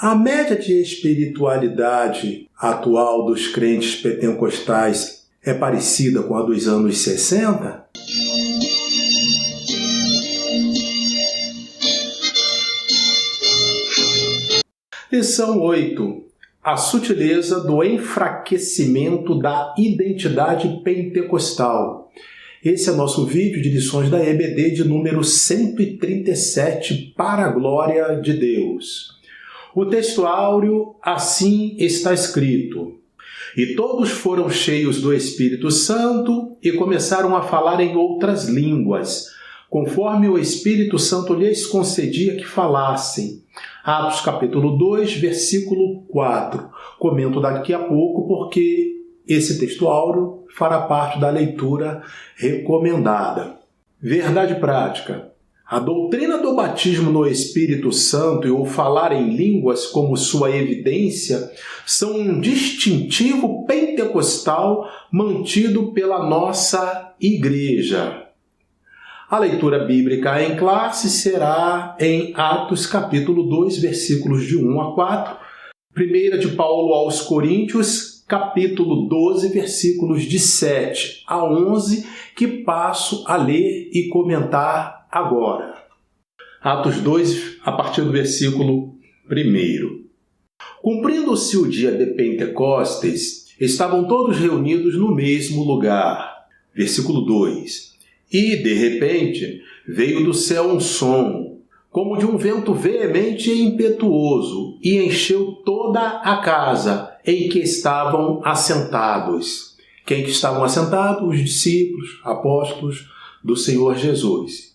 A média de espiritualidade atual dos crentes pentecostais é parecida com a dos anos 60? Lição 8. A sutileza do enfraquecimento da identidade pentecostal. Esse é nosso vídeo de lições da EBD de número 137, para a glória de Deus. O texto áureo assim está escrito: E todos foram cheios do Espírito Santo e começaram a falar em outras línguas, conforme o Espírito Santo lhes concedia que falassem. Atos capítulo 2, versículo 4. Comento daqui a pouco porque esse texto áureo fará parte da leitura recomendada. Verdade prática. A doutrina do batismo no Espírito Santo e o falar em línguas como sua evidência são um distintivo pentecostal mantido pela nossa igreja. A leitura bíblica em classe será em Atos capítulo 2, versículos de 1 a 4, 1 de Paulo aos Coríntios, capítulo 12, versículos de 7 a 11, que passo a ler e comentar agora. Atos 2, a partir do versículo 1. Cumprindo-se o dia de Pentecostes, estavam todos reunidos no mesmo lugar. Versículo 2. E, de repente, veio do céu um som, como de um vento veemente e impetuoso, e encheu toda a casa em que estavam assentados. Quem que estavam assentados? Os discípulos, apóstolos do Senhor Jesus.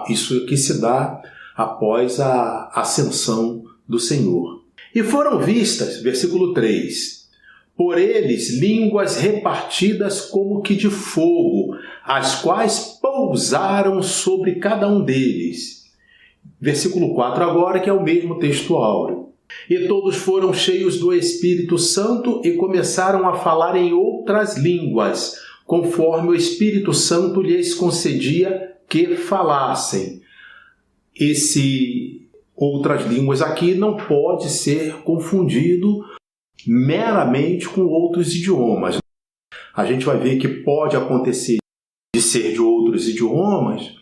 Isso aqui se dá após a ascensão do Senhor. E foram vistas, versículo 3, por eles línguas repartidas como que de fogo, as quais pousaram sobre cada um deles. Versículo 4 agora, que é o mesmo texto áureo. E todos foram cheios do Espírito Santo e começaram a falar em outras línguas, conforme o Espírito Santo lhes concedia que falassem. Esse outras línguas aqui não pode ser confundido meramente com outros idiomas. A gente vai ver que pode acontecer de ser de outros idiomas,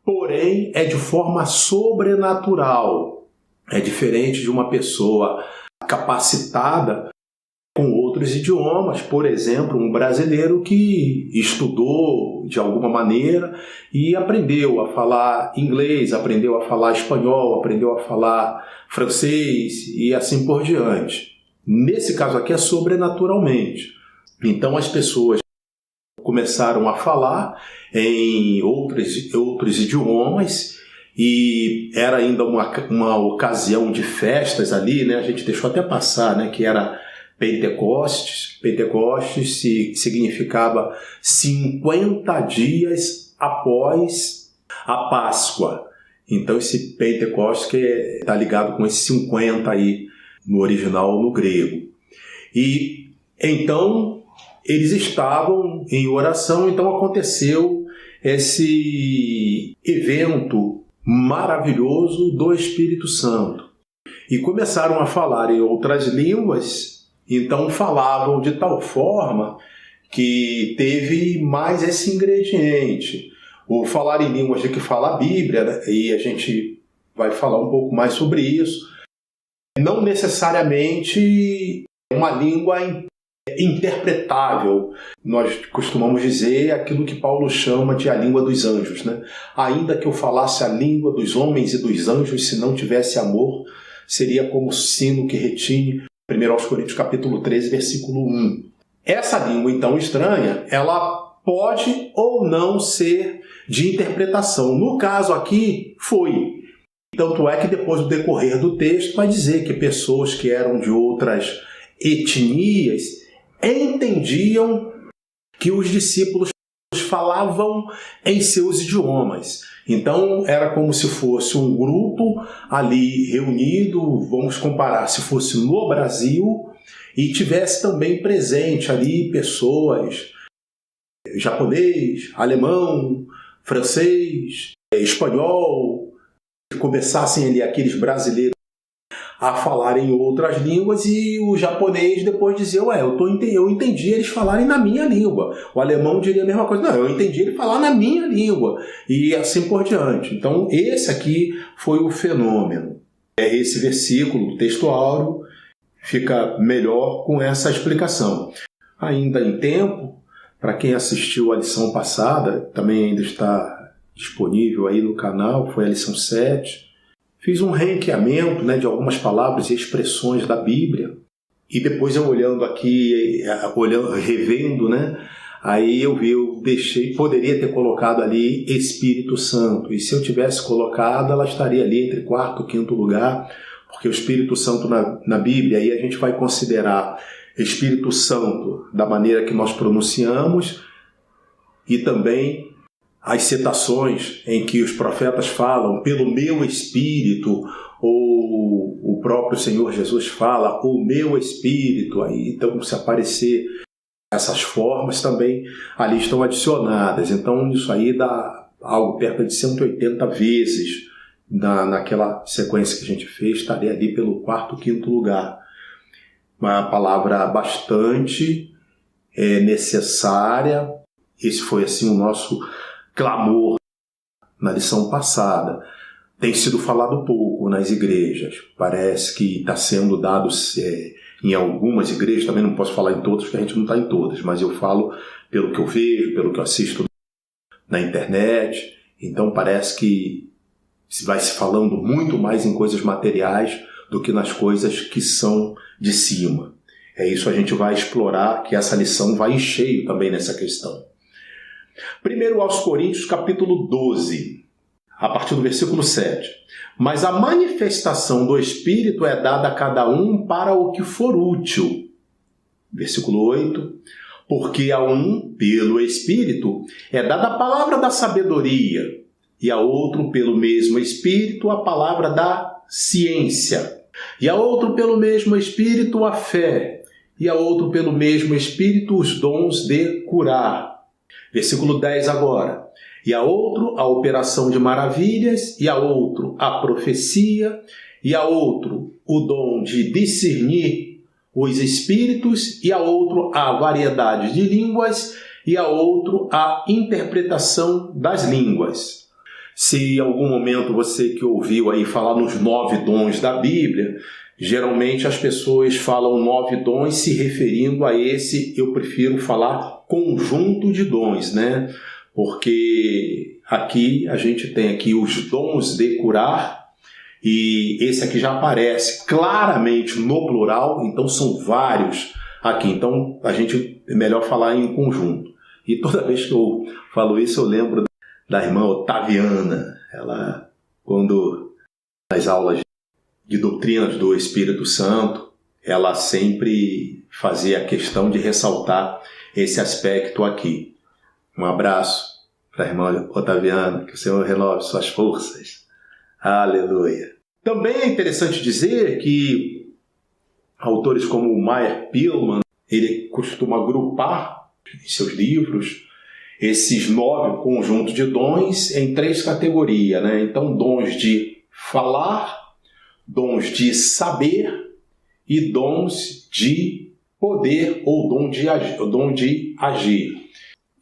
porém é de forma sobrenatural. É diferente de uma pessoa capacitada com outros idiomas, por exemplo, um brasileiro que estudou de alguma maneira e aprendeu a falar inglês, aprendeu a falar espanhol, aprendeu a falar francês e assim por diante. Nesse caso aqui é sobrenaturalmente. Então as pessoas começaram a falar em outros idiomas e era ainda uma ocasião de festas ali, né? A gente deixou até passar, né? Que era Pentecostes. Pentecostes significava 50 dias após a Páscoa. Então esse Pentecostes que está ligado com esse 50 aí no original, no grego. E então eles estavam em oração, então aconteceu esse evento maravilhoso do Espírito Santo. E começaram a falar em outras línguas, então falavam de tal forma que teve mais esse ingrediente. O falar em línguas de que fala a Bíblia, né? E a gente vai falar um pouco mais sobre isso. Não necessariamente uma língua interpretável. Nós costumamos dizer aquilo que Paulo chama de a língua dos anjos, né? Ainda que eu falasse a língua dos homens e dos anjos, se não tivesse amor, seria como sino que retine. 1 Coríntios capítulo 13, versículo 1. Essa língua, então, estranha, ela pode ou não ser de interpretação. No caso aqui, foi. Tanto é que depois do decorrer do texto vai dizer que pessoas que eram de outras etnias entendiam que os discípulos falavam em seus idiomas. Então era como se fosse um grupo ali reunido, vamos comparar, se fosse no Brasil, e tivesse também presente ali pessoas japonês, alemão, francês, espanhol, começassem ali aqueles brasileiros a falar em outras línguas e o japonês depois dizia, eu entendi eles falarem na minha língua. O alemão diria a mesma coisa, não, eu entendi ele falar na minha língua. E assim por diante. Então esse aqui foi o fenômeno. Esse versículo, o texto áureo, fica melhor com essa explicação. Ainda em tempo, para quem assistiu a lição passada, também ainda está disponível aí no canal, foi a lição 7, fiz um ranqueamento, de algumas palavras e expressões da Bíblia. E depois eu olhando aqui, revendo, aí eu poderia ter colocado ali Espírito Santo. E se eu tivesse colocado, ela estaria ali entre 4º e 5º lugar, porque o Espírito Santo na Bíblia, aí a gente vai considerar Espírito Santo da maneira que nós pronunciamos e também as citações em que os profetas falam pelo meu Espírito, ou o próprio Senhor Jesus fala o meu Espírito. Aí, então, se aparecer essas formas também ali estão adicionadas. Então, isso aí dá algo perto de 180 vezes naquela sequência que a gente fez, estaria ali pelo 4º, 5º lugar. Uma palavra bastante necessária. Esse foi assim o nosso clamor na lição passada. Tem sido falado pouco nas igrejas. Parece que está sendo dado em algumas igrejas, também não posso falar em todas, porque a gente não está em todas, mas eu falo pelo que eu vejo, pelo que eu assisto na internet. Então parece que vai se falando muito mais em coisas materiais do que nas coisas que são de cima. É isso a gente vai explorar, que essa lição vai em cheio também nessa questão. Primeiro aos Coríntios, capítulo 12, a partir do versículo 7. Mas a manifestação do Espírito é dada a cada um para o que for útil. Versículo 8. Porque a um, pelo Espírito, é dada a palavra da sabedoria, e a outro, pelo mesmo Espírito, a palavra da ciência, e a outro, pelo mesmo Espírito, a fé, e a outro, pelo mesmo Espírito, os dons de curar. Versículo 10 agora. E a outro, a operação de maravilhas, e a outro, a profecia, e a outro, o dom de discernir os espíritos, e a outro, a variedade de línguas, e a outro, a interpretação das línguas. Se em algum momento você que ouviu aí falar nos 9 dons da Bíblia, geralmente as pessoas falam 9 dons se referindo a esse, eu prefiro falar conjunto de dons, Porque aqui a gente tem aqui os dons de curar, e esse aqui já aparece claramente no plural, então são vários aqui. Então a gente é melhor falar em conjunto. E toda vez que eu falo isso, eu lembro da irmã Otaviana. Ela, quando nas aulas de doutrinas do Espírito Santo, ela sempre fazia a questão de ressaltar esse aspecto aqui. Um abraço para a irmã Otaviana, que o Senhor renove suas forças. Aleluia. Também é interessante dizer que autores como o Meyer Pillman, ele costuma agrupar em seus livros esses 9 conjuntos de dons em 3 categorias, Então, dons de falar, dons de saber e dons de poder ou dom de agir.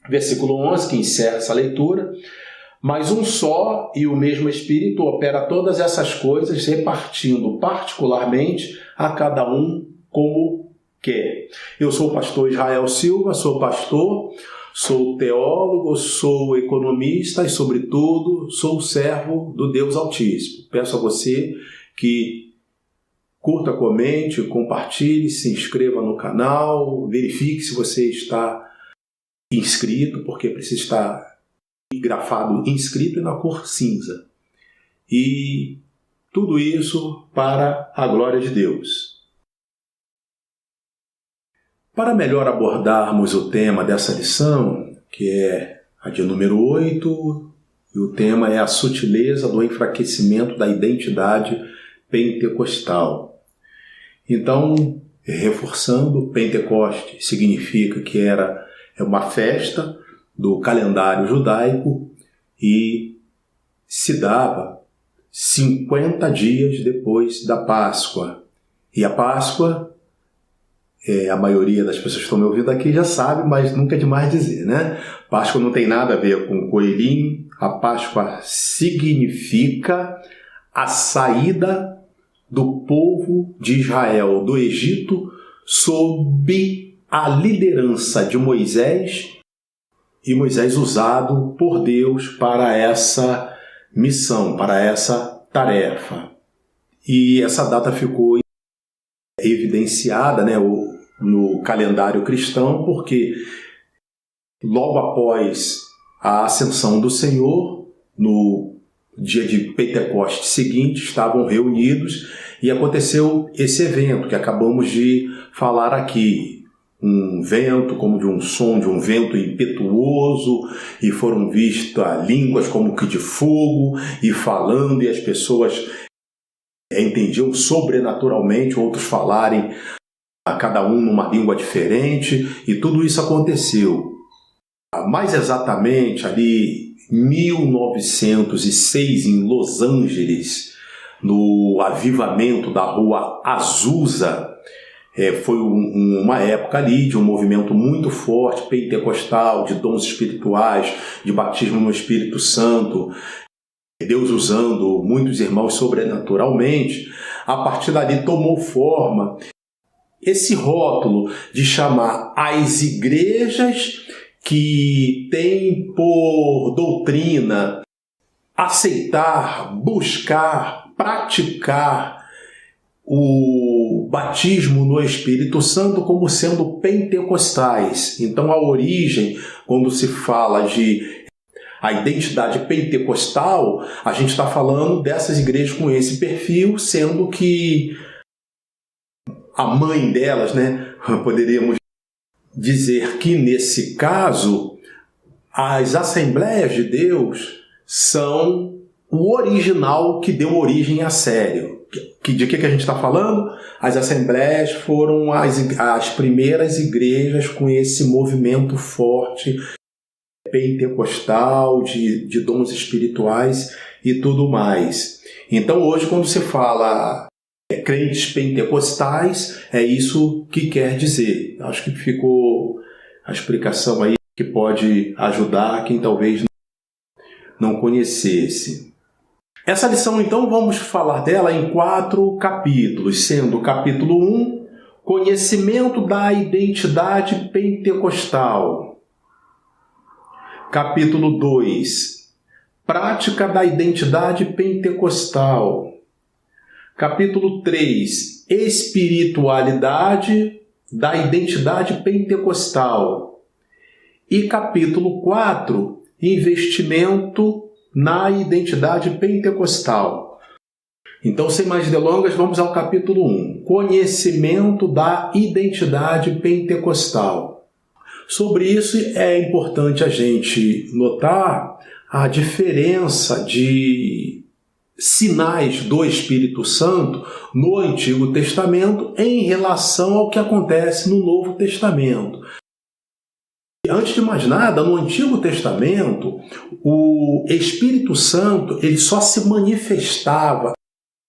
Versículo 11, que encerra essa leitura. Mas um só e o mesmo Espírito opera todas essas coisas, repartindo particularmente a cada um como quer. Eu sou o pastor Israel Silva, sou pastor, sou teólogo, sou economista e, sobretudo, sou servo do Deus Altíssimo. Peço a você que curta, comente, compartilhe, se inscreva no canal, verifique se você está inscrito, porque precisa estar grafado inscrito e na cor cinza. E tudo isso para a glória de Deus. Para melhor abordarmos o tema dessa lição, que é a de número 8, e o tema é a sutileza do enfraquecimento da identidade pentecostal. Então, reforçando, Pentecoste significa que é uma festa do calendário judaico e se dava 50 dias depois da Páscoa. E a Páscoa, a maioria das pessoas que estão me ouvindo aqui já sabe, mas nunca é demais dizer, né? Páscoa não tem nada a ver com coelhinho. A Páscoa significa a saída do povo de Israel do Egito sob a liderança de Moisés, e Moisés usado por Deus para essa missão, para essa tarefa. E essa data ficou evidenciada, né, no calendário cristão, porque logo após a ascensão do Senhor, no dia de Pentecostes seguinte, estavam reunidos e aconteceu esse evento que acabamos de falar aqui. Um vento como de um som de um vento impetuoso, e foram vistas línguas como que de fogo, e falando, e as pessoas entendiam sobrenaturalmente, outros falarem a cada um numa língua diferente, e tudo isso aconteceu. Mais exatamente ali em 1906, em Los Angeles, no avivamento da rua Azusa. Foi uma época ali de um movimento muito forte, pentecostal, de dons espirituais, de batismo no Espírito Santo, Deus usando muitos irmãos sobrenaturalmente. A partir dali tomou forma esse rótulo de chamar as igrejas que têm por doutrina aceitar, buscar, praticar o batismo no Espírito Santo como sendo pentecostais. Então a origem, quando se fala de a identidade pentecostal, a gente está falando dessas igrejas com esse perfil, sendo que a mãe delas, né, poderíamos dizer que nesse caso as Assembleias de Deus são o original que deu origem à série. De que a gente está falando? As Assembleias foram as primeiras igrejas com esse movimento forte pentecostal, de dons espirituais e tudo mais. Então hoje, quando se fala crentes pentecostais, é isso que quer dizer. Acho que ficou a explicação aí que pode ajudar quem talvez não conhecesse. Essa lição, então, vamos falar dela em 4 capítulos, sendo o capítulo 1, conhecimento da identidade pentecostal. Capítulo 2, prática da identidade pentecostal. Capítulo 3, espiritualidade da identidade pentecostal. E capítulo 4, investimento na identidade pentecostal. Então, sem mais delongas, vamos ao capítulo 1, conhecimento da identidade pentecostal. Sobre isso é importante a gente notar a diferença de sinais do Espírito Santo no Antigo Testamento em relação ao que acontece no Novo Testamento. Antes de mais nada, no Antigo Testamento, o Espírito Santo ele só se manifestava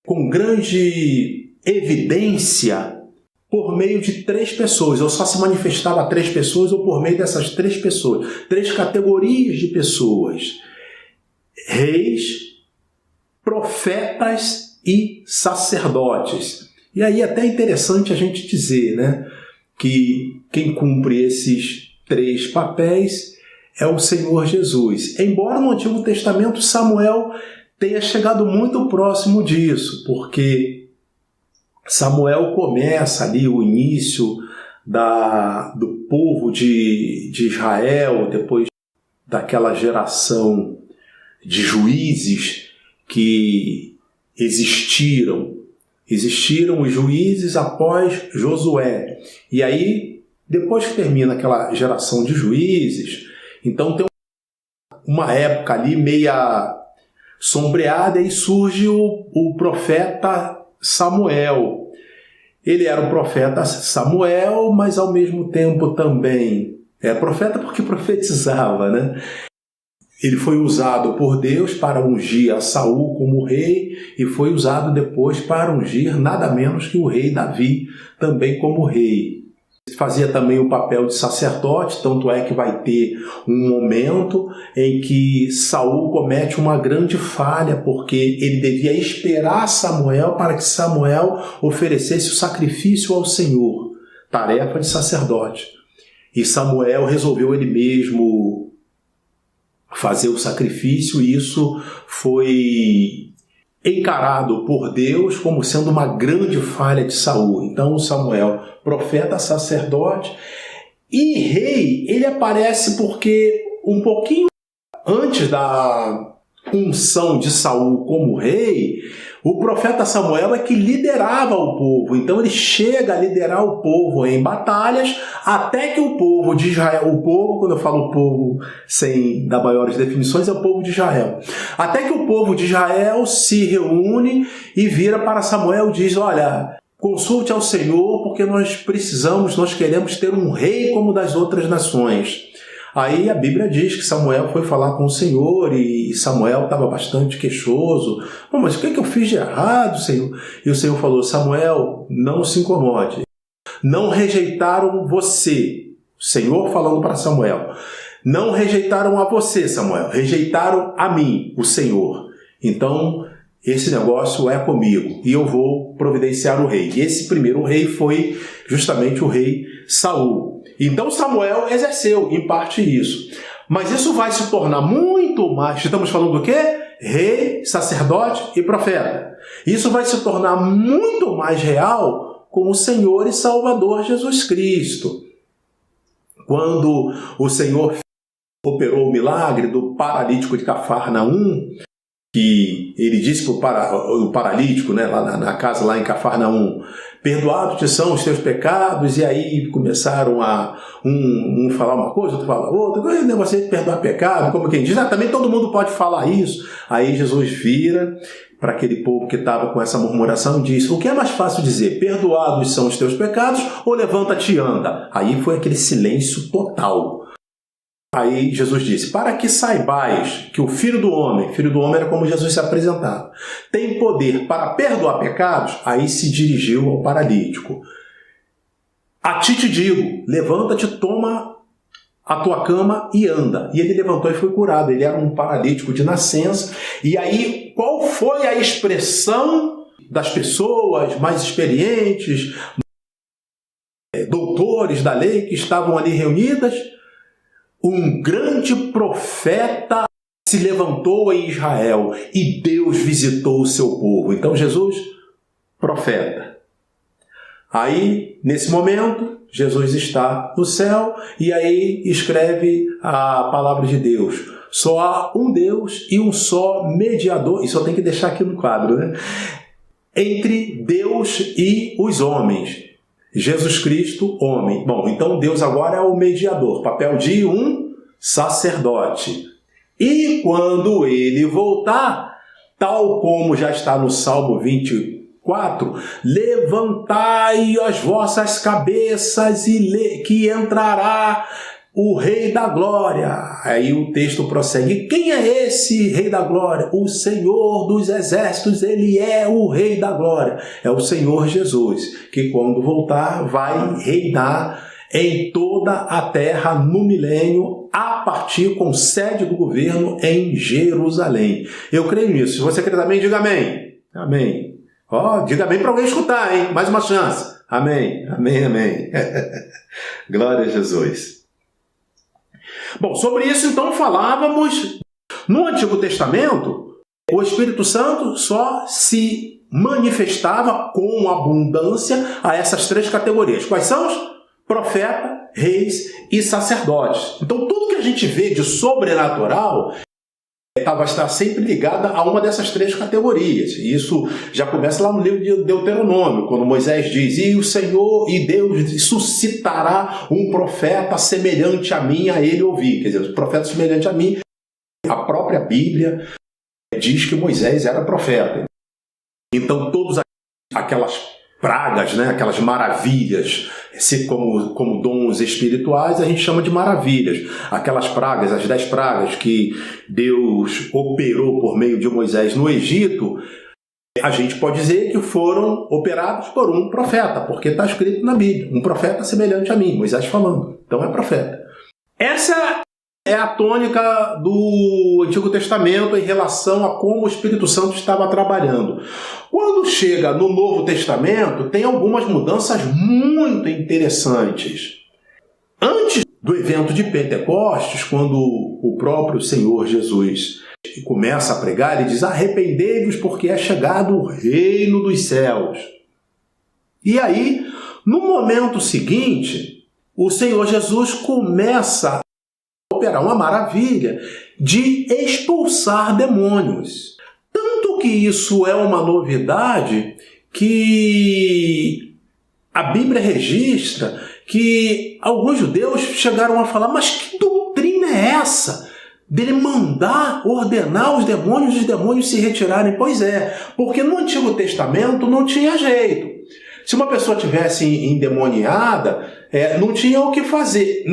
com grande evidência por meio de 3 pessoas. Ou só se manifestava a 3 pessoas ou por meio dessas 3 pessoas. 3 categorias de pessoas. Reis, profetas e sacerdotes. E aí é até interessante a gente dizer, né, que quem cumpre esses 3 papéis é o Senhor Jesus. Embora no Antigo Testamento Samuel tenha chegado muito próximo disso, porque Samuel começa ali o início do povo de Israel, depois daquela geração de juízes que existiram os juízes após Josué. E aí, depois que termina aquela geração de juízes, então tem uma época ali meia sombreada e surge o profeta Samuel. Ele era o profeta Samuel, mas ao mesmo tempo também é profeta porque profetizava, né? Ele foi usado por Deus para ungir a Saul como rei e foi usado depois para ungir nada menos que o rei Davi também como rei. Fazia também o papel de sacerdote, tanto é que vai ter um momento em que Saul comete uma grande falha, porque ele devia esperar Samuel para que Samuel oferecesse o sacrifício ao Senhor, tarefa de sacerdote. E Samuel resolveu ele mesmo fazer o sacrifício, e isso foi encarado por Deus como sendo uma grande falha de Saul. Então Samuel, profeta, sacerdote e rei, ele aparece porque um pouquinho antes da unção de Saul como rei, o profeta Samuel é que liderava o povo. Então ele chega a liderar o povo em batalhas, até que o povo de Israel, o povo, quando eu falo povo sem dar maiores definições, é o povo de Israel. Até que o povo de Israel se reúne e vira para Samuel e diz: olha, consulte ao Senhor, porque nós queremos ter um rei como das outras nações. Aí a Bíblia diz que Samuel foi falar com o Senhor e Samuel estava bastante queixoso. Mas o que eu fiz de errado, Senhor? E o Senhor falou: Samuel, não se incomode. Não rejeitaram você. O Senhor falando para Samuel. Não rejeitaram a você, Samuel. Rejeitaram a mim, o Senhor. Então, esse negócio é comigo e eu vou providenciar o rei. E esse primeiro rei foi justamente o rei Saul. Então Samuel exerceu, em parte, isso. Mas isso vai se tornar muito mais... Estamos falando do quê? Rei, sacerdote e profeta. Isso vai se tornar muito mais real com o Senhor e Salvador Jesus Cristo. Quando o Senhor operou o milagre do paralítico de Cafarnaum, que ele disse para o paralítico, né, lá na casa lá em Cafarnaum: perdoados te são os teus pecados. E aí começaram a um falar uma coisa, outro falar outra, o negócio de perdoar pecado, como quem diz, também todo mundo pode falar isso. Aí Jesus vira para aquele povo que estava com essa murmuração e diz: o que é mais fácil dizer, perdoados são os teus pecados ou levanta-te e anda? Aí foi aquele silêncio total. Aí Jesus disse: para que saibais que o Filho do Homem era como Jesus se apresentava, tem poder para perdoar pecados. Aí se dirigiu ao paralítico: a ti te digo, levanta-te, toma a tua cama e anda. E ele levantou e foi curado. Ele era um paralítico de nascença. E aí, qual foi a expressão das pessoas mais experientes, doutores da lei que estavam ali reunidas? Um grande profeta se levantou em Israel e Deus visitou o seu povo. Então Jesus, profeta. Aí, nesse momento, Jesus está no céu e aí escreve a palavra de Deus. Só há um Deus e um só mediador. Isso eu tenho que deixar aqui no quadro, né? Entre Deus e os homens. Jesus Cristo, homem. Bom, então Deus agora é o mediador, papel de um sacerdote. E quando ele voltar, tal como já está no Salmo 24, levantai as vossas cabeças e que entrará o Rei da Glória. Aí o texto prossegue: quem é esse Rei da Glória? O Senhor dos Exércitos, ele é o Rei da Glória. É o Senhor Jesus, que quando voltar vai reinar em toda a terra no milênio, a partir com sede do governo em Jerusalém. Eu creio nisso. Se você crê também, diga amém. Amém. Diga amém para alguém escutar, hein? Mais uma chance. Amém, amém, amém. Glória a Jesus. Bom, sobre isso então falávamos. No Antigo Testamento, o Espírito Santo só se manifestava com abundância a essas três categorias. Quais são os? Profeta, reis e sacerdotes. Então tudo que a gente vê de sobrenatural vai estar sempre ligada a uma dessas três categorias. E isso já começa lá no livro de Deuteronômio, quando Moisés diz: e o Senhor e Deus suscitará um profeta semelhante a mim, a ele ouvir. Quer dizer, o profeta semelhante a mim, a própria Bíblia diz que Moisés era profeta. Então todas aquelas pragas, né? Aquelas maravilhas, como dons espirituais, a gente chama de maravilhas. Aquelas pragas, as 10 pragas que Deus operou por meio de Moisés no Egito, a gente pode dizer que foram operados por um profeta, porque está escrito na Bíblia, um profeta semelhante a mim, Moisés falando. Então é profeta. Essa é a tônica do Antigo Testamento em relação a como o Espírito Santo estava trabalhando. Quando chega no Novo Testamento, tem algumas mudanças muito interessantes. Antes do evento de Pentecostes, quando o próprio Senhor Jesus começa a pregar, ele diz: arrependei-vos porque é chegado o reino dos céus. E aí, no momento seguinte, o Senhor Jesus começa a operar uma maravilha de expulsar demônios. Tanto que isso é uma novidade que a Bíblia registra que alguns judeus chegaram a falar: mas que doutrina é essa? Dele mandar ordenar os demônios se retirarem. Pois é, porque no Antigo Testamento não tinha jeito. Se uma pessoa tivesse endemoniada, não tinha o que fazer.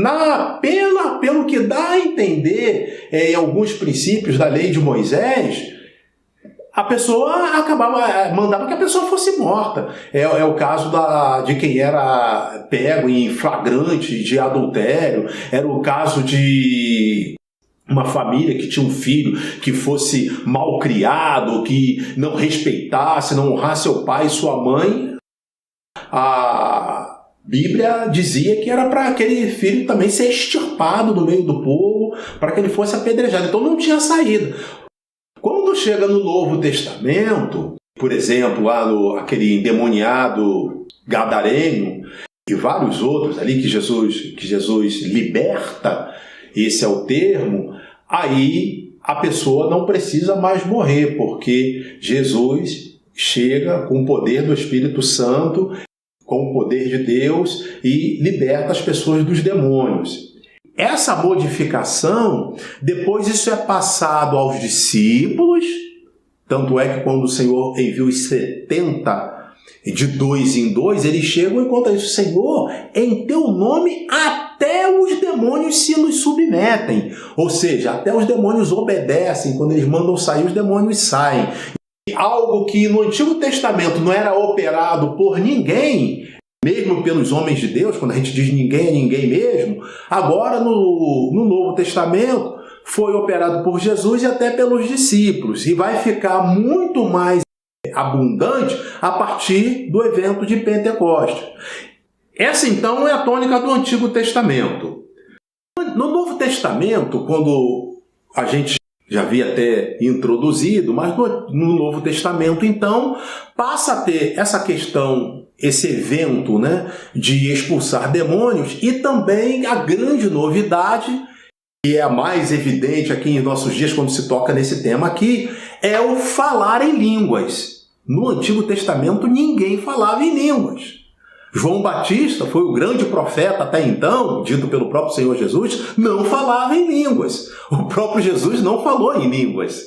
Pelo que dá a entender em alguns princípios da lei de Moisés, a pessoa mandava que a pessoa fosse morta. É o caso de quem era pego em flagrante de adultério, era o caso de uma família que tinha um filho que fosse mal criado, que não respeitasse, não honrasse seu pai e sua mãe. A Bíblia dizia que era para aquele filho também ser extirpado do meio do povo, para que ele fosse apedrejado. Então não tinha saída. Quando chega no Novo Testamento, por exemplo, lá aquele endemoniado gadareno e vários outros ali que Jesus liberta, esse é o termo, aí a pessoa não precisa mais morrer, porque Jesus chega com o poder do Espírito Santo, com o poder de Deus, e liberta as pessoas dos demônios. Essa modificação, depois isso é passado aos discípulos, tanto é que quando o Senhor envia os 70, de 2 em 2, eles chegam e contam isso: Senhor, em teu nome até os demônios se nos submetem. Ou seja, até os demônios obedecem, quando eles mandam sair, os demônios saem. Algo que no Antigo Testamento não era operado por ninguém, mesmo pelos homens de Deus, quando a gente diz ninguém é ninguém mesmo, agora no Novo Testamento foi operado por Jesus e até pelos discípulos, e vai ficar muito mais abundante a partir do evento de Pentecostes. Essa então é a tônica do Antigo Testamento. No Novo Testamento, quando a gente já havia até introduzido, mas no Novo Testamento então passa a ter essa questão, esse evento, né, de expulsar demônios, e também a grande novidade, que é a mais evidente aqui em nossos dias quando se toca nesse tema aqui, é o falar em línguas. No Antigo Testamento ninguém falava em línguas. João Batista foi o grande profeta até então, dito pelo próprio Senhor Jesus, não falava em línguas. O próprio Jesus não falou em línguas.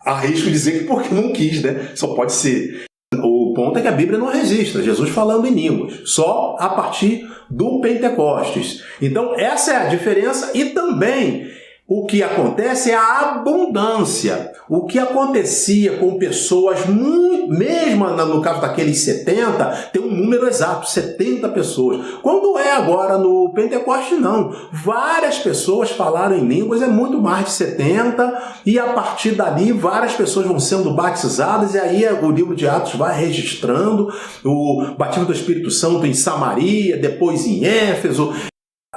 Arrisco dizer que porque não quis, né? Só pode ser. O ponto é que a Bíblia não registra Jesus falando em línguas, só a partir do Pentecostes. Então essa é a diferença, e também o que acontece é a abundância. O que acontecia com pessoas, mesmo no caso daqueles 70, tem um número exato, 70 pessoas. Quando é agora no Pentecoste, não. Várias pessoas falaram em línguas, é muito mais de 70, e a partir dali várias pessoas vão sendo batizadas, e aí o livro de Atos vai registrando o batismo do Espírito Santo em Samaria, depois em Éfeso,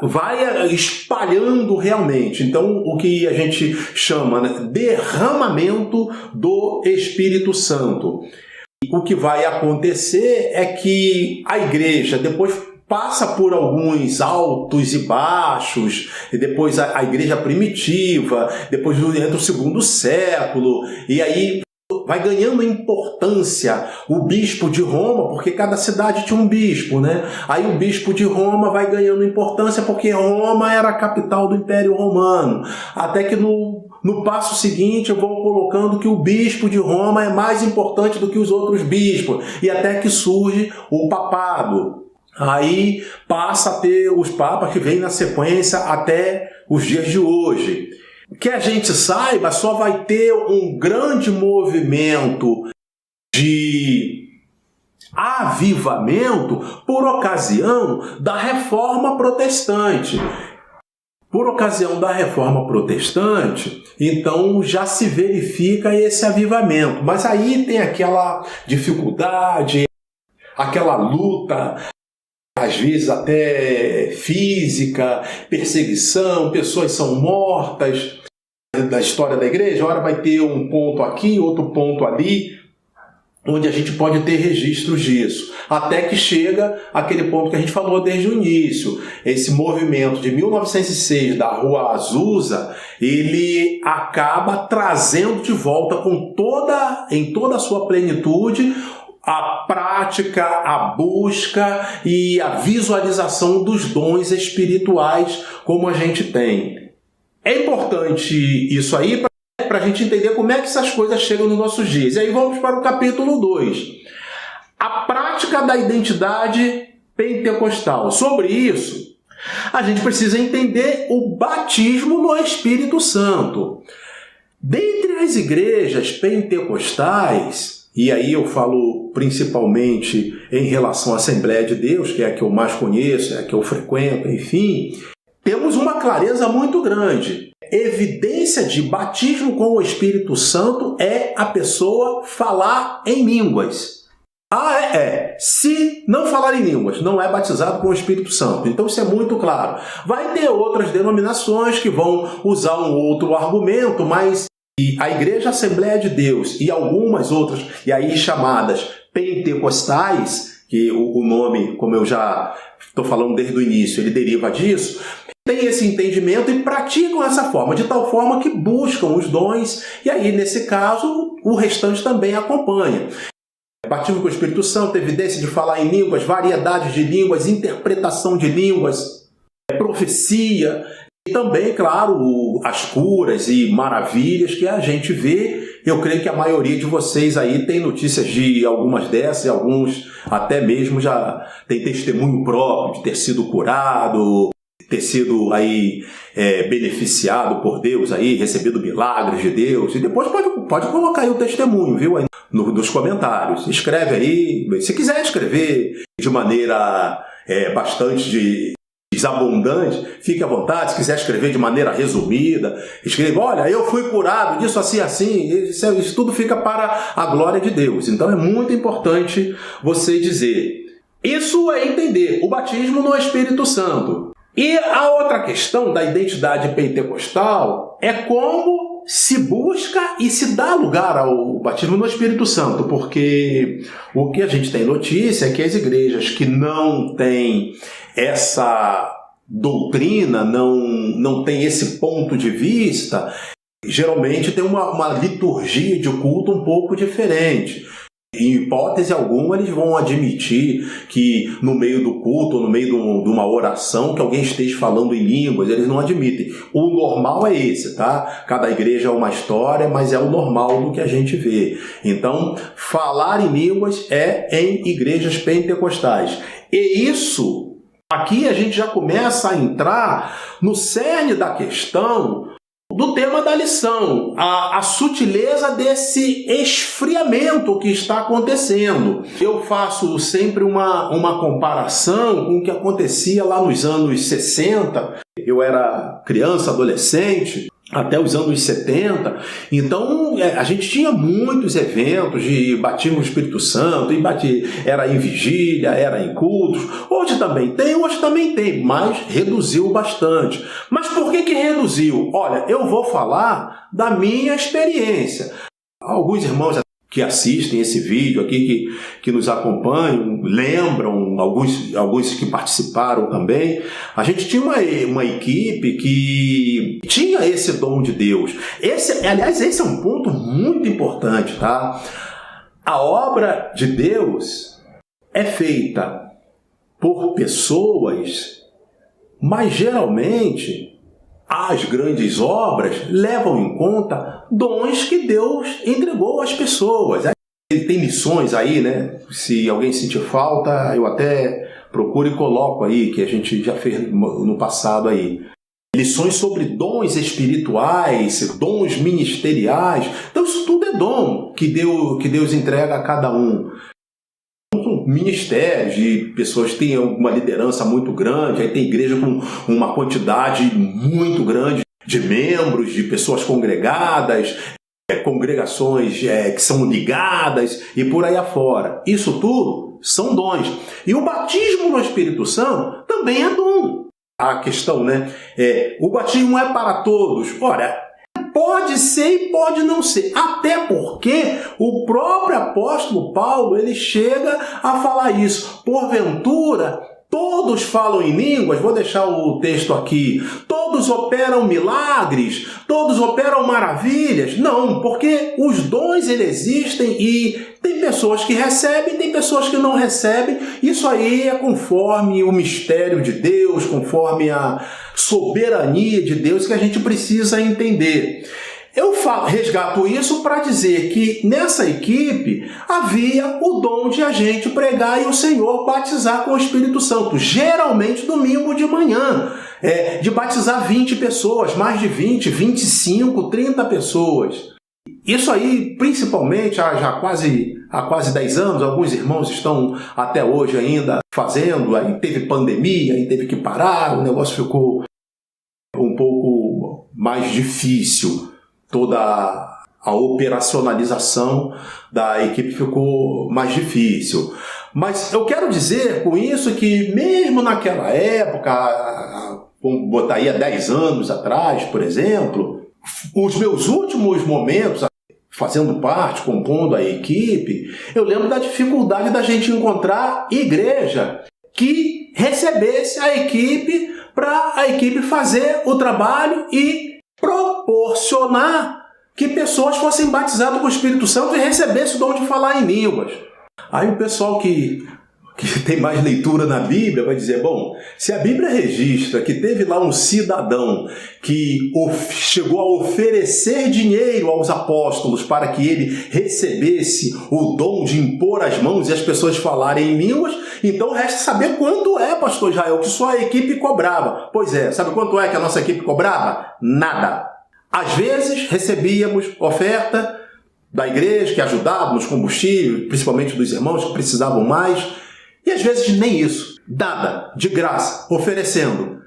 vai espalhando realmente. Então, o que a gente chama, né, derramamento do Espírito Santo. O que vai acontecer é que a igreja depois passa por alguns altos e baixos, e depois a igreja primitiva, depois entra o 2º século, e aí vai ganhando importância o bispo de Roma, porque cada cidade tinha um bispo, né? Aí o bispo de Roma vai ganhando importância porque Roma era a capital do Império Romano. Até que no No passo seguinte, vão colocando que o bispo de Roma é mais importante do que os outros bispos, e até que surge o papado. Aí passa a ter os papas que vêm na sequência até os dias de hoje. Que a gente saiba, só vai ter um grande movimento de avivamento por ocasião da Reforma Protestante. Por ocasião da Reforma Protestante, então já se verifica esse avivamento. Mas aí tem aquela dificuldade, aquela luta, às vezes até física, perseguição, pessoas são mortas da história da igreja. Ora vai ter um ponto aqui, outro ponto ali, onde a gente pode ter registros disso, até que chega aquele ponto que a gente falou desde o início. Esse movimento de 1906 da Rua Azusa, ele acaba trazendo de volta em toda a sua plenitude a prática, a busca e a visualização dos dons espirituais como a gente tem. É importante isso aí para a gente entender como é que essas coisas chegam nos nossos dias. E aí vamos para o capítulo 2. A prática da identidade pentecostal. Sobre isso, a gente precisa entender o batismo no Espírito Santo. Dentre as igrejas pentecostais, e aí eu falo principalmente em relação à Assembleia de Deus, que é a que eu mais conheço, é a que eu frequento, enfim, temos uma clareza muito grande. Evidência de batismo com o Espírito Santo é a pessoa falar em línguas. Se não falar em línguas, não é batizado com o Espírito Santo. Então isso é muito claro. Vai ter outras denominações que vão usar um outro argumento, mas a Igreja Assembleia de Deus e algumas outras, e aí chamadas pentecostais, que o nome, como eu já estou falando desde o início, ele deriva disso, tem esse entendimento e praticam essa forma, de tal forma que buscam os dons, e aí, nesse caso, o restante também acompanha. Batismo com o Espírito Santo, evidência de falar em línguas, variedade de línguas, interpretação de línguas, profecia, e também, claro, as curas e maravilhas que a gente vê. Eu creio que a maioria de vocês aí tem notícias de algumas dessas, e alguns até mesmo já tem testemunho próprio de ter sido curado, ter sido aí beneficiado por Deus, aí, recebido milagres de Deus. E depois pode colocar aí o testemunho, viu? Aí nos comentários. Escreve aí, se quiser escrever de maneira bastante desabundante, fique à vontade. Se quiser escrever de maneira resumida, escreva: olha, eu fui curado disso assim, assim. Isso tudo fica para a glória de Deus. Então é muito importante você dizer. Isso é entender o batismo no Espírito Santo. E a outra questão da identidade pentecostal é como se busca e se dá lugar ao batismo no Espírito Santo, porque o que a gente tem notícia é que as igrejas que não têm essa doutrina, não têm esse ponto de vista, geralmente tem uma liturgia de culto um pouco diferente. Em hipótese alguma, eles vão admitir que no meio do culto, no meio de uma oração, que alguém esteja falando em línguas. Eles não admitem. O normal é esse, tá? Cada igreja é uma história, mas é o normal do que a gente vê. Então, falar em línguas é em igrejas pentecostais. E isso, aqui a gente já começa a entrar no cerne da questão do tema da lição, a sutileza desse esfriamento que está acontecendo. Eu faço sempre uma comparação com o que acontecia lá nos anos 60. Eu era criança, adolescente, até os anos 70. Então, a gente tinha muitos eventos de batismo no Espírito Santo, era em vigília, era em cultos. Hoje também tem, mas reduziu bastante. Mas por que reduziu? Olha, eu vou falar da minha experiência. Alguns irmãos que assistem esse vídeo aqui, que nos acompanham, lembram, alguns que participaram também. A gente tinha uma equipe que tinha esse dom de Deus. Aliás, esse é um ponto muito importante, tá? A obra de Deus é feita por pessoas, mas geralmente as grandes obras levam em conta dons que Deus entregou às pessoas. Tem lições aí, né? Se alguém sentir falta, eu até procuro e coloco aí, que a gente já fez no passado aí. Lições sobre dons espirituais, dons ministeriais. Então isso tudo é dom que Deus entrega a cada um. Ministérios de pessoas que têm uma liderança muito grande, aí tem igreja com uma quantidade muito grande de membros, de pessoas congregadas, congregações que são ligadas e por aí afora. Isso tudo são dons. E o batismo no Espírito Santo também é dom. A questão, né? O batismo é para todos. Ora, pode ser e pode não ser. Até porque o próprio apóstolo Paulo, ele chega a falar isso. Porventura, todos falam em línguas, vou deixar o texto aqui, todos operam milagres, todos operam maravilhas. Não, porque os dons eles existem e tem pessoas que recebem, tem pessoas que não recebem. Isso aí é conforme o mistério de Deus, conforme a soberania de Deus que a gente precisa entender. Eu resgato isso para dizer que nessa equipe havia o dom de a gente pregar e o Senhor batizar com o Espírito Santo, geralmente domingo de manhã, de batizar 20 pessoas, mais de 20, 25, 30 pessoas. Isso aí, principalmente, há quase 10 anos, alguns irmãos estão até hoje ainda fazendo, aí teve pandemia, aí teve que parar, o negócio ficou um pouco mais difícil. Toda a operacionalização da equipe ficou mais difícil. Mas eu quero dizer com isso que mesmo naquela época, vamos botar aí há 10 anos atrás, por exemplo, os meus últimos momentos fazendo parte, compondo a equipe, eu lembro da dificuldade da gente encontrar igreja que recebesse a equipe para a equipe fazer o trabalho e proporcionar que pessoas fossem batizadas com o Espírito Santo e recebessem o dom de falar em línguas. Aí o pessoal que tem mais leitura na Bíblia vai dizer, bom, se a Bíblia registra que teve lá um cidadão que chegou a oferecer dinheiro aos apóstolos para que ele recebesse o dom de impor as mãos e as pessoas falarem em línguas, então resta saber quanto é, pastor Israel, que sua equipe cobrava. Pois é, sabe quanto é que a nossa equipe cobrava? Nada. Às vezes recebíamos oferta da igreja que ajudava nos combustíveis, principalmente dos irmãos que precisavam mais, e às vezes nem isso, nada, de graça, oferecendo.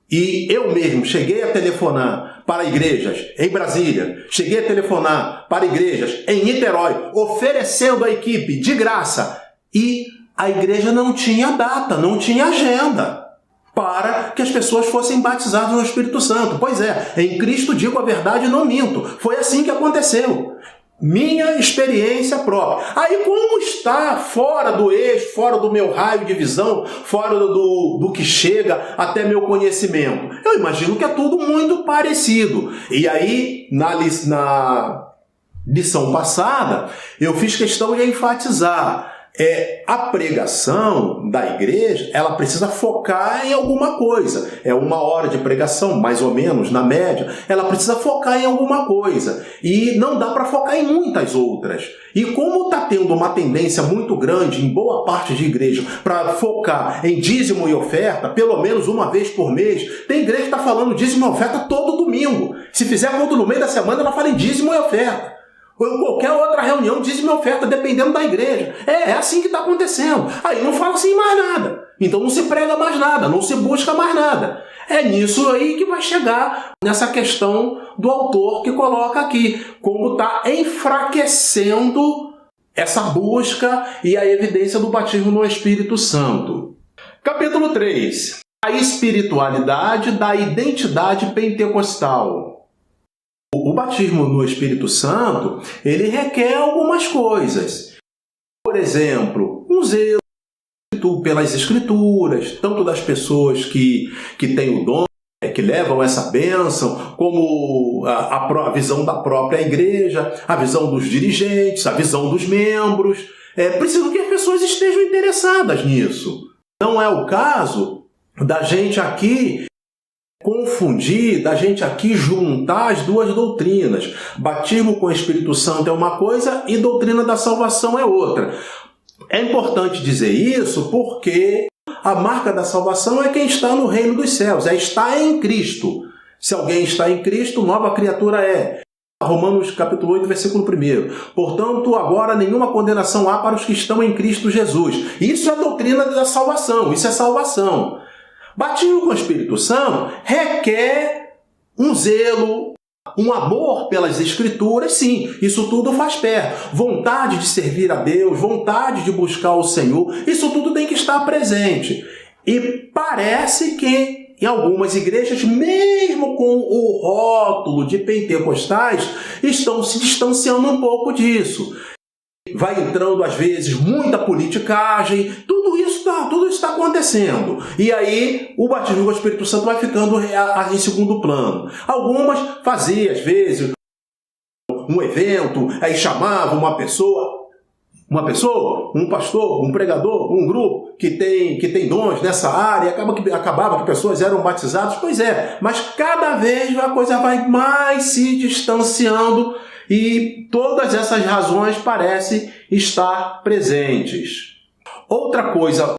E eu mesmo cheguei a telefonar para igrejas em Brasília, cheguei a telefonar para igrejas em Niterói, oferecendo a equipe de graça. E a igreja não tinha data, não tinha agenda para que as pessoas fossem batizadas no Espírito Santo. Pois é, em Cristo digo a verdade e não minto. Foi assim que aconteceu. Minha experiência própria. Aí como está fora do eixo, fora do meu raio de visão, fora do que chega até meu conhecimento? Eu imagino que é tudo muito parecido. E aí, na lição passada, eu fiz questão de enfatizar. A pregação da igreja, ela precisa focar em alguma coisa. É 1 hora de pregação, mais ou menos, na média. Ela precisa focar em alguma coisa. E não dá para focar em muitas outras. E como está tendo uma tendência muito grande em boa parte de igreja para focar em dízimo e oferta, pelo menos uma vez por mês, tem igreja que está falando dízimo e oferta todo domingo. Se fizer culto no meio da semana, ela fala em dízimo e oferta. Ou em qualquer outra reunião, dízimo e oferta, dependendo da igreja. É assim que está acontecendo. Aí não fala assim mais nada. Então não se prega mais nada, não se busca mais nada. É nisso aí que vai chegar nessa questão do autor que coloca aqui. Como está enfraquecendo essa busca e a evidência do batismo no Espírito Santo. Capítulo 3. A espiritualidade da identidade pentecostal. O batismo no Espírito Santo, ele requer algumas coisas. Por exemplo, um zelo pelas Escrituras, tanto das pessoas que têm o dom, que levam essa bênção, como a visão da própria igreja, a visão dos dirigentes, a visão dos membros. Preciso que as pessoas estejam interessadas nisso. Não é o caso da gente aqui confundir da gente aqui juntar as duas doutrinas. Batismo com o Espírito Santo é uma coisa e doutrina da salvação é outra. É importante dizer isso porque a marca da salvação é quem está no reino dos céus, é estar em Cristo. Se alguém está em Cristo, nova criatura é. Romanos capítulo 8, versículo 1. Portanto, agora nenhuma condenação há para os que estão em Cristo Jesus. Isso é a doutrina da salvação, isso é salvação. Batismo com o Espírito Santo requer um zelo, um amor pelas Escrituras, sim, isso tudo faz parte. Vontade de servir a Deus, vontade de buscar o Senhor, isso tudo tem que estar presente. E parece que em algumas igrejas, mesmo com o rótulo de pentecostais, estão se distanciando um pouco disso. Vai entrando, às vezes, muita politicagem, tudo isso está acontecendo. E aí, o batismo com o Espírito Santo vai ficando em segundo plano. Algumas faziam, às vezes, um evento, aí chamavam uma pessoa, um pastor, um pregador, um grupo que tem dons nessa área, e acabava que pessoas eram batizadas. Pois é, mas cada vez a coisa vai mais se distanciando e todas essas razões parecem estar presentes. Outra coisa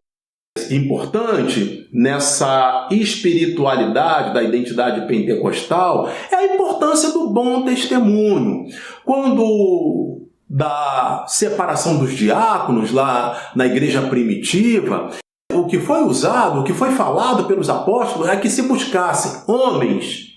importante nessa espiritualidade da identidade pentecostal é a importância do bom testemunho. Quando da separação dos diáconos lá na igreja primitiva, o que foi usado, o que foi falado pelos apóstolos é que se buscassem homens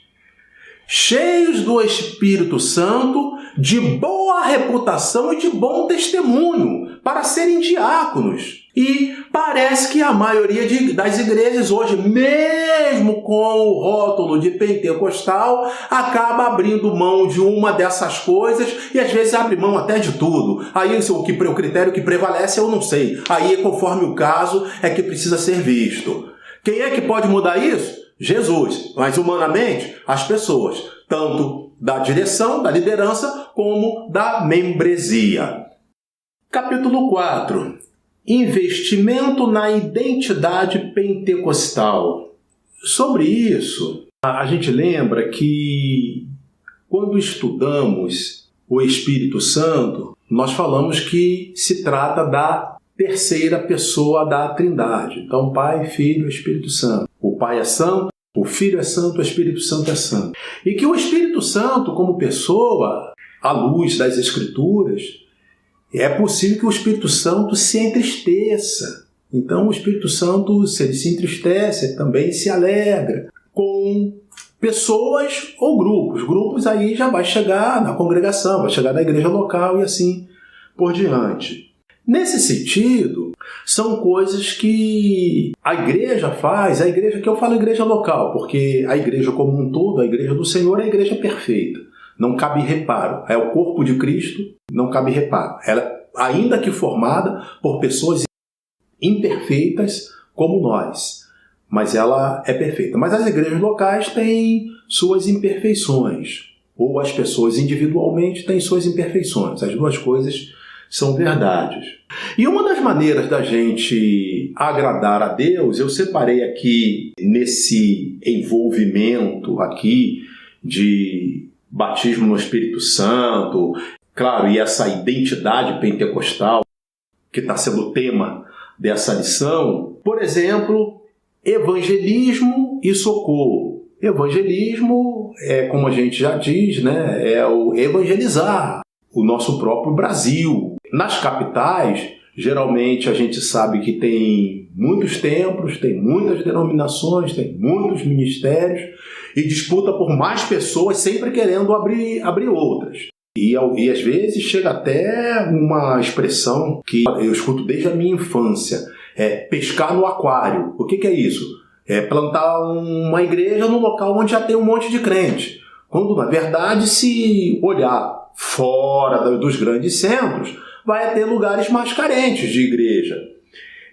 cheios do Espírito Santo, de boa reputação e de bom testemunho, para serem diáconos. E parece que a maioria das igrejas hoje, mesmo com o rótulo de pentecostal, acaba abrindo mão de uma dessas coisas e às vezes abre mão até de tudo. Aí o critério que prevalece eu não sei. Aí, conforme o caso, é que precisa ser visto. Quem é que pode mudar isso? Jesus. Mas humanamente, as pessoas, tanto da direção, da liderança, como da membresia. Capítulo 4. Investimento na identidade pentecostal. Sobre isso, a gente lembra que quando estudamos o Espírito Santo, nós falamos que se trata da terceira pessoa da Trindade. Então, Pai, Filho e Espírito Santo. O Pai é santo, o Filho é santo, o Espírito Santo é santo. E que o Espírito Santo, como pessoa, à luz das Escrituras, é possível que o Espírito Santo se entristeça. Então, o Espírito Santo, se ele se entristece, também se alegra com pessoas ou grupos. Grupos aí já vai chegar na congregação, vai chegar na igreja local e assim por diante. Nesse sentido, são coisas que a igreja faz, a igreja que eu falo igreja local, porque a igreja como um todo, a igreja do Senhor é a igreja perfeita. Não cabe reparo. É o corpo de Cristo, não cabe reparo. Ela, ainda que formada por pessoas imperfeitas como nós, mas ela é perfeita. Mas as igrejas locais têm suas imperfeições, ou as pessoas individualmente têm suas imperfeições. As duas coisas são verdades. E uma das maneiras da gente agradar a Deus, eu separei aqui nesse envolvimento aqui de batismo no Espírito Santo, claro, e essa identidade pentecostal que está sendo o tema dessa lição. Por exemplo, evangelismo e socorro. Evangelismo é, como a gente já diz, né, é o evangelizar o nosso próprio Brasil. Nas capitais, geralmente a gente sabe que tem muitos templos, tem muitas denominações, tem muitos ministérios e disputa por mais pessoas, sempre querendo abrir outras. E às vezes chega até uma expressão que eu escuto desde a minha infância, é pescar no aquário. O que é isso? É plantar uma igreja no local onde já tem um monte de crente. Quando, na verdade, se olhar fora dos grandes centros, vai ter lugares mais carentes de igreja.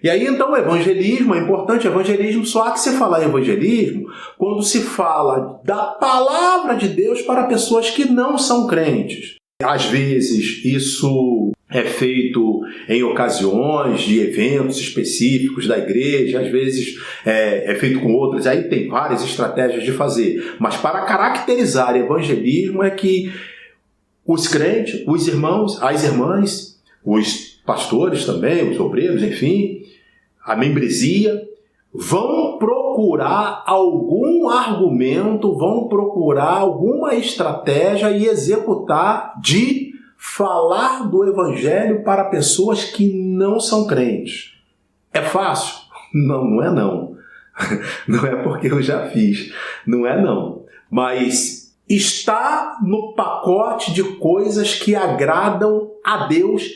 E aí, então, o evangelismo é importante. Evangelismo, só há que se falar evangelismo quando se fala da palavra de Deus para pessoas que não são crentes. Às vezes, isso é feito em ocasiões de eventos específicos da igreja, às vezes é feito com outras, aí tem várias estratégias de fazer. Mas para caracterizar evangelismo é que os crentes, os irmãos, as irmãs, os pastores também, os obreiros, enfim, a membresia, vão procurar algum argumento, vão procurar alguma estratégia e executar de falar do evangelho para pessoas que não são crentes. É fácil? Não, não é não. Não é porque eu já fiz. Não é não. Mas está no pacote de coisas que agradam a Deus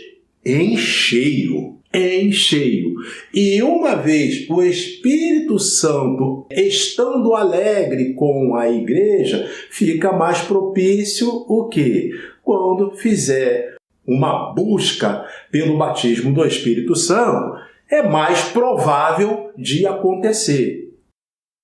em cheio. Em cheio. E uma vez o Espírito Santo estando alegre com a igreja, fica mais propício o quê? Quando fizer uma busca pelo batismo do Espírito Santo, é mais provável de acontecer.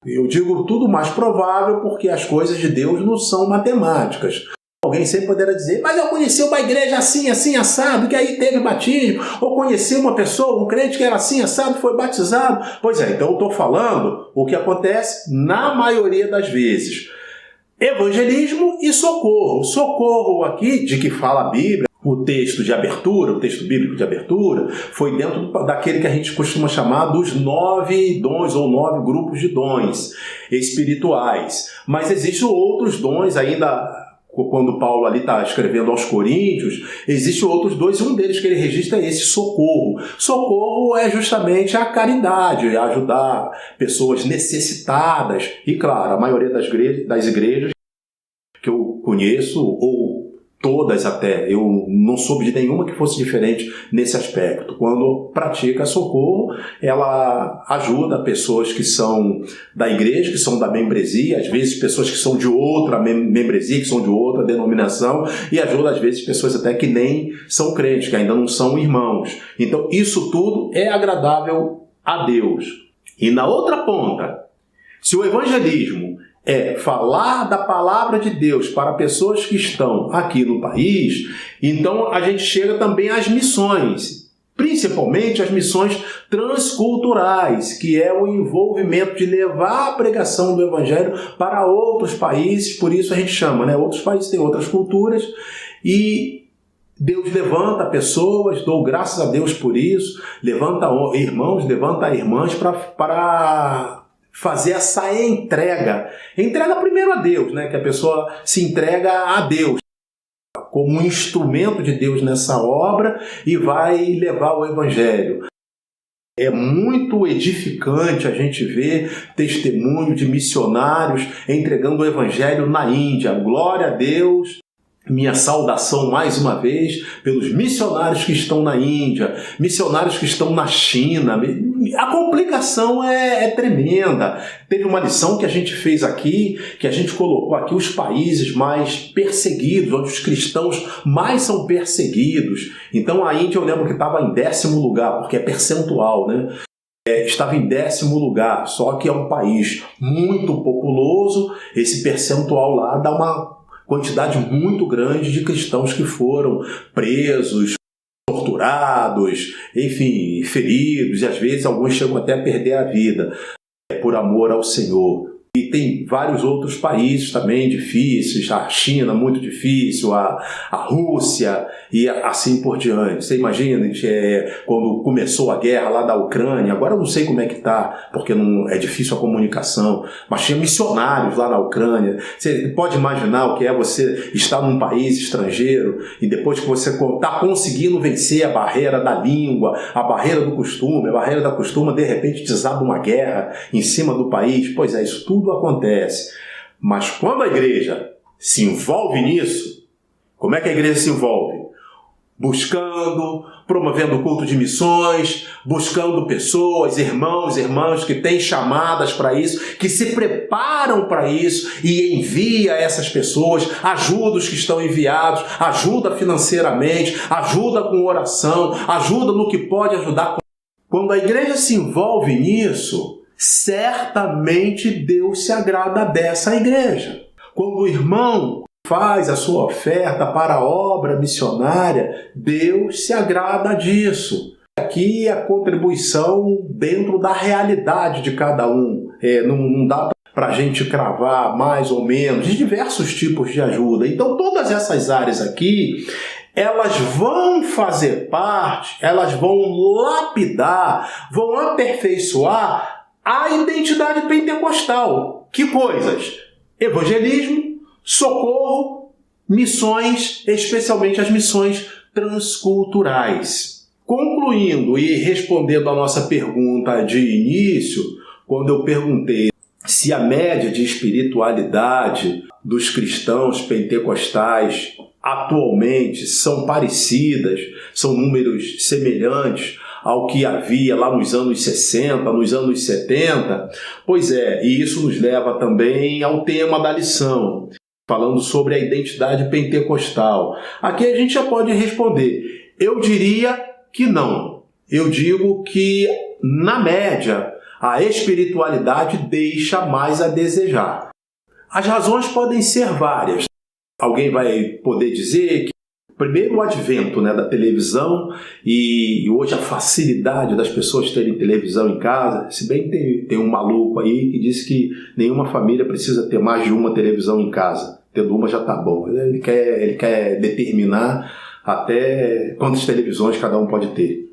Eu digo tudo mais provável porque as coisas de Deus não são matemáticas. Alguém sempre poderá dizer, mas eu conheci uma igreja assim, assim, assado, que aí teve batismo. Ou conheci uma pessoa, um crente que era assim, assado, foi batizado. Pois é, então eu estou falando o que acontece na maioria das vezes. Evangelismo e socorro. Socorro aqui, de que fala a Bíblia, o texto de abertura, o texto bíblico de abertura, foi dentro daquele que a gente costuma chamar dos 9 dons ou 9 grupos de dons espirituais. Mas existem outros dons ainda. Quando Paulo ali está escrevendo aos Coríntios, existem outros dois, e um deles que ele registra é esse socorro. Socorro é justamente a caridade, é ajudar pessoas necessitadas. E claro, a maioria das igrejas que eu conheço, ou todas até, eu não soube de nenhuma que fosse diferente nesse aspecto. Quando pratica socorro, ela ajuda pessoas que são da igreja, que são da membresia, às vezes pessoas que são de outra membresia, que são de outra denominação, e ajuda às vezes pessoas até que nem são crentes, que ainda não são irmãos. Então isso tudo é agradável a Deus. E na outra ponta, se o evangelismo é falar da palavra de Deus para pessoas que estão aqui no país, então a gente chega também às missões, principalmente as missões transculturais, que é o envolvimento de levar a pregação do evangelho para outros países, por isso a gente chama, né? Outros países têm outras culturas, e Deus levanta pessoas, dou graças a Deus por isso, levanta irmãos, levanta irmãs para fazer essa entrega primeiro a Deus, né? Que a pessoa se entrega a Deus como um instrumento de Deus nessa obra e vai levar o evangelho. É muito edificante a gente ver testemunho de missionários entregando o evangelho na Índia. Glória a Deus! Minha saudação mais uma vez pelos missionários que estão na Índia, missionários que estão na China. A complicação é tremenda. Teve uma lição que a gente fez aqui, que a gente colocou aqui os países mais perseguidos, onde os cristãos mais são perseguidos. Então a Índia eu lembro que estava em 10º lugar, porque é percentual, né? Estava em 10º lugar, só que é um país muito populoso, esse percentual lá dá uma quantidade muito grande de cristãos que foram presos, torturados, enfim, feridos, e às vezes alguns chegam até a perder a vida por amor ao Senhor. E tem vários outros países também difíceis, a China muito difícil, a Rússia e assim por diante. Você imagina, quando começou a guerra lá da Ucrânia, agora eu não sei como é que está, porque não é difícil a comunicação, mas tinha missionários lá na Ucrânia. Você pode imaginar o que é você estar num país estrangeiro e depois que você está conseguindo vencer a barreira da língua, a barreira do costume, a barreira da costume, de repente desaba uma guerra em cima do país. Pois é, isso tudo acontece. Mas quando a igreja se envolve nisso, como é que a igreja se envolve? Buscando, promovendo o culto de missões, buscando pessoas, irmãos, irmãs que têm chamadas para isso, que se preparam para isso e envia essas pessoas, ajuda os que estão enviados, ajuda financeiramente, ajuda com oração, ajuda no que pode ajudar. Quando a igreja se envolve nisso, certamente Deus se agrada dessa igreja. Quando o irmão faz a sua oferta para a obra missionária, Deus se agrada disso. Aqui a contribuição dentro da realidade de cada um. Não dá para a gente cravar mais ou menos, de diversos tipos de ajuda. Então todas essas áreas aqui, elas vão fazer parte, elas vão lapidar, vão aperfeiçoar a identidade pentecostal. Que coisas? Evangelismo, socorro, missões, especialmente as missões transculturais. Concluindo e respondendo a nossa pergunta de início, quando eu perguntei se a média de espiritualidade dos cristãos pentecostais atualmente são parecidas, são números semelhantes ao que havia lá nos anos 60, nos anos 70, pois é, e isso nos leva também ao tema da lição, falando sobre a identidade pentecostal. Aqui a gente já pode responder. Eu diria que não. Eu digo que, na média, a espiritualidade deixa mais a desejar. As razões podem ser várias. Alguém vai poder dizer que, primeiro, o advento da televisão e hoje a facilidade das pessoas terem televisão em casa, se bem que tem um maluco aí que diz que nenhuma família precisa ter mais de uma televisão em casa. Tendo uma já está bom. Ele quer determinar até quantas televisões cada um pode ter.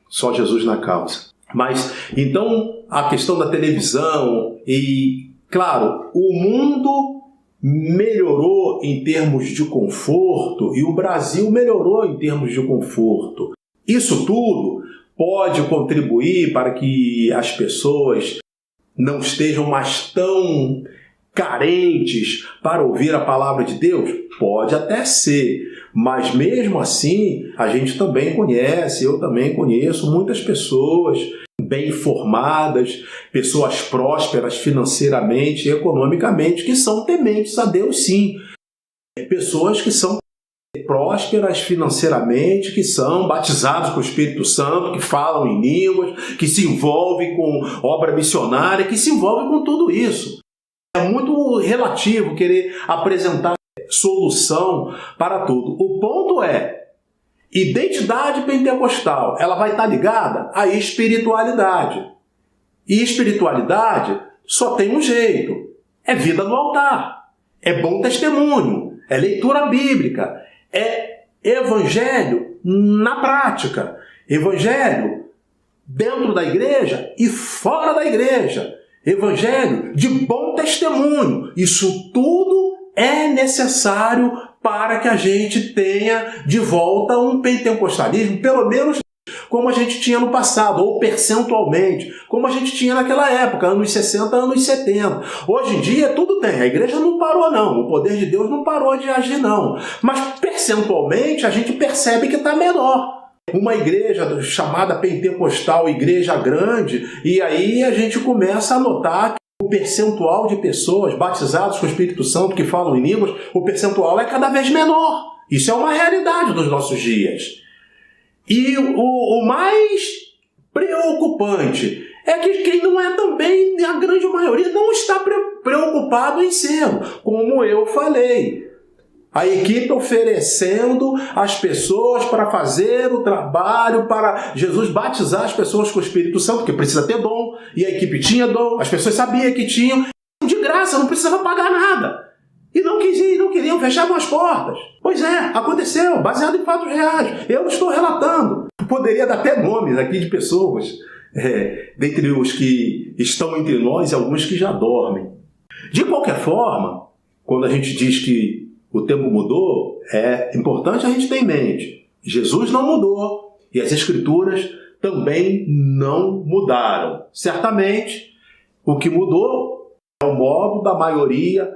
Só Jesus na causa. Mas, então, a questão da televisão e, claro, o mundo melhorou em termos de conforto e o Brasil melhorou em termos de conforto. Isso tudo pode contribuir para que as pessoas não estejam mais tão carentes para ouvir a palavra de Deus? Pode até ser, mas mesmo assim a gente também conhece, eu também conheço muitas pessoas bem informadas, pessoas prósperas financeiramente e economicamente, que são tementes a Deus, sim. Pessoas que são prósperas financeiramente, que são batizados com o Espírito Santo, que falam em línguas, que se envolvem com obra missionária, que se envolvem com tudo isso. É muito relativo querer apresentar solução para tudo. O ponto é, identidade pentecostal, ela vai estar ligada à espiritualidade. E espiritualidade só tem um jeito. É vida no altar. É bom testemunho. É leitura bíblica. É evangelho na prática. Evangelho dentro da igreja e fora da igreja. Evangelho de bom testemunho. Isso tudo é necessário para que a gente tenha de volta um pentecostalismo, pelo menos como a gente tinha no passado, ou percentualmente, como a gente tinha naquela época, anos 60, anos 70. Hoje em dia tudo tem, a igreja não parou não, o poder de Deus não parou de agir não, mas percentualmente a gente percebe que está menor. Uma igreja chamada pentecostal, igreja grande, e aí a gente começa a notar que o percentual de pessoas batizadas com o Espírito Santo que falam em línguas, o percentual é cada vez menor. Isso é uma realidade dos nossos dias. E o mais preocupante é que quem não é também, a grande maioria, não está preocupado em ser, como eu falei. A equipe oferecendo as pessoas para fazer o trabalho, para Jesus batizar as pessoas com o Espírito Santo, porque precisa ter dom, e a equipe tinha dom, as pessoas sabiam que tinham, de graça, não precisava pagar nada. E não queriam, fechavam as portas. Pois é, aconteceu, baseado em fatos reais. Eu estou relatando. Poderia dar até nomes aqui de pessoas, dentre os que estão entre nós e alguns que já dormem. De qualquer forma, quando a gente diz que o tempo mudou, é importante a gente ter em mente. Jesus não mudou e as Escrituras também não mudaram. Certamente, o que mudou é o modo da maioria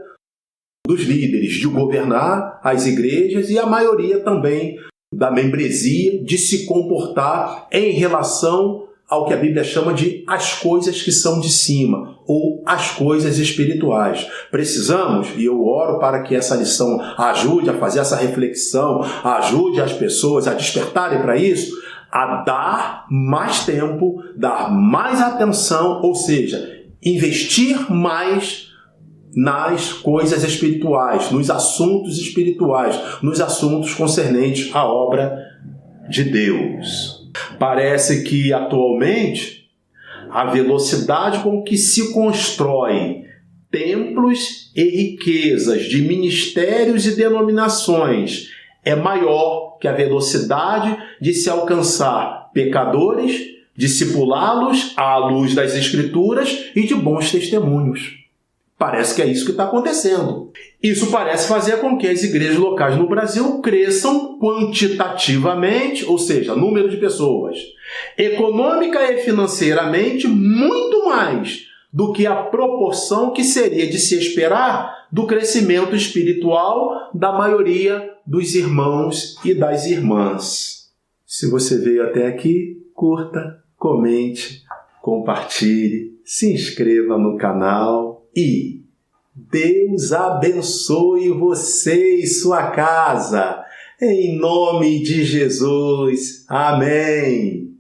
dos líderes de governar as igrejas e a maioria também da membresia de se comportar em relação ao que a Bíblia chama de as coisas que são de cima, ou as coisas espirituais. Precisamos, e eu oro para que essa lição ajude a fazer essa reflexão, ajude as pessoas a despertarem para isso, a dar mais tempo, dar mais atenção, ou seja, investir mais nas coisas espirituais, nos assuntos espirituais, nos assuntos concernentes à obra de Deus. Parece que, atualmente, a velocidade com que se constrói templos e riquezas de ministérios e denominações é maior que a velocidade de se alcançar pecadores, discipulá-los à luz das Escrituras e de bons testemunhos. Parece que é isso que está acontecendo. Isso parece fazer com que as igrejas locais no Brasil cresçam quantitativamente, ou seja, número de pessoas, econômica e financeiramente, muito mais do que a proporção que seria de se esperar do crescimento espiritual da maioria dos irmãos e das irmãs. Se você veio até aqui, curta, comente, compartilhe, se inscreva no canal e Deus abençoe você e sua casa. Em nome de Jesus. Amém.